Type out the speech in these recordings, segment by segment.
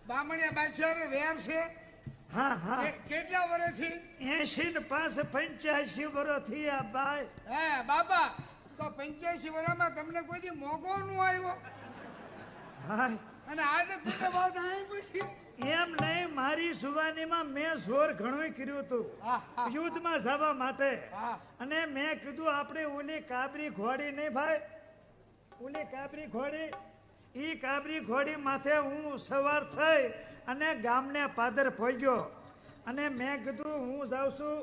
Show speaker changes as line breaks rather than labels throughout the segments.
બામણિયા બાદશાહ વેર છે.
હા હા
કેટલા વર્ષથી?
80 ને 85 વર્ષ થયા ભાઈ.
હે બાબા, તો 85 વર્ષમાં તમને કોઈ દી મોકો નો આવ્યો?
હા
અને આજે પૂછે વાત અહીં પૂછી.
એમ નહીં, મારી સુવાનીમાં મેં જોર ઘણું કર્યું હતું યુદ્ધમાં જવા માટે. અને મેં કીધું આપણે ઓલી કાબરી ઘોડી નહીં ભાઈ, ઓલી કાબરી ઘોડી, ઈ કાબરી ઘોડી માથે હું સવાર થઈ અને ગામને પાદર પહોંચ્યો. અને મેં કીધું હું જાઉં છું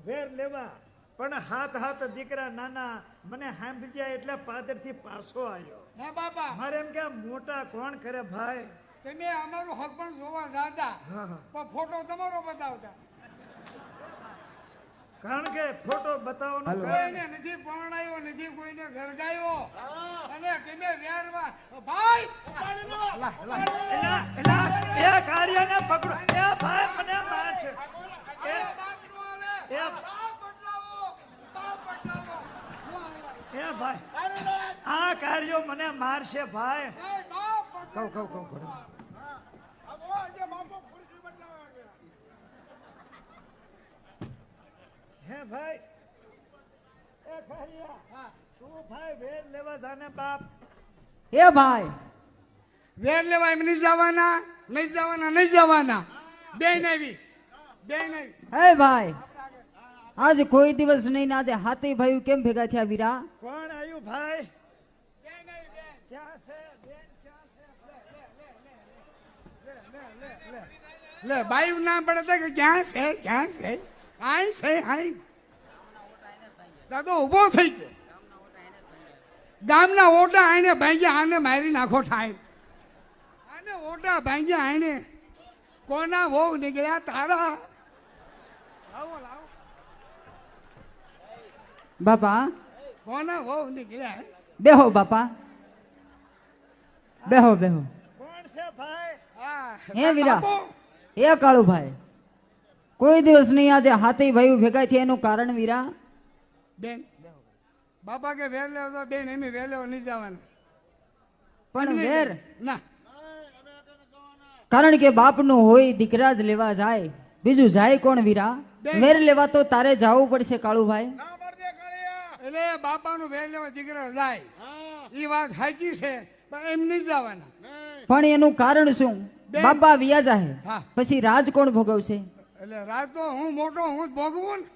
વેર લેવા, પણ હાથ દીકરા નાના મને સાંભળી ગયા એટલે પાદરથી પાછો આવ્યો.
હે બાબા,
મારે એમ કે મોટા કોણ કરે ભાઈ?
તમે અમારું હક પણ જોવા જાતા, પણ ફોટો તમારો બતાવતા.
કારણ કે ફોટો બતાવવાનો
કોઈને નથી પરણાયો, નથી કોઈને ઘરગાયો, અને તમે વેરમાં ભાઈ
એ કાર્યને પકડો. એ ભાઈ મને મારશે. એ ભાઈ આ કાર્યો મને મારશે ભાઈ. કહું હે ભાઈ, એ કાર્યા તું ભાઈ વેર લેવા જાને બાપ.
એ ભાઈ
વેર લેવા એમ નહીં જવાના, નહીં જવાના, નહીં જવાના. બેન આવી, બેન આવી.
હે ભાઈ, આજ કોઈ દિવસ નહીં ને આજે હાથી ભાઈ કેમ ભેગા થયા વીરા?
કોણ આવ્યું ભાઈ?
બેન આવી, બેન.
ક્યાં છે બેન? ક્યાં છે?
લે બાયું ના પડે કે ક્યાં છે, ક્યાં છે? આઈ છે, આઈ. દાદો ઉભો થઈ ગયો. ગામના ઓટા આઈને ભાંગ્યા, આને મારી નાખો થાય. આને ઓટા ભાંગ્યા આઈને. કોના વહુ નીકળ્યા તારા? લાવો લાવો.
બાપા
કોના વહુ નીકળ્યા?
બેહો બાપા, બેહો બેહો.
કોણ છે ભાઈ?
હે વીરા, એ કાળુભાઈ કોઈ દિવસ નહીં આજે હાથી ભાઈ ભેગા થયા એનું કારણ વીરા?
બેન બાપા કે વેર લેવો તો બેન એમ વેર લેવો નહીં જવાનું.
પણ વેર
ના,
કારણ કે બાપનું હોય દીકરા જ લેવા જાય, બીજું જાય કોણ વીરા? વેર લેવા તો તારે જવું પડશે કાળુભાઈ.
એટલે બાપાનું વેર લેવા દીકરા જાય એ વાત સાચી છે, પણ એમ નહીં જવાના.
પણ એનું કારણ શું? બાપા વ્યા જાહે
હા.
પછી રાજ કોણ ભોગવશે?
એટલે રાત તો હું મોટો હું જ ભોગવું ને.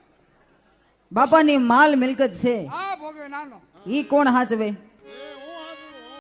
બાપાની માલ મિલકત છે
હા ભોગવે નાનો.
ઈ કોણ હાચવે?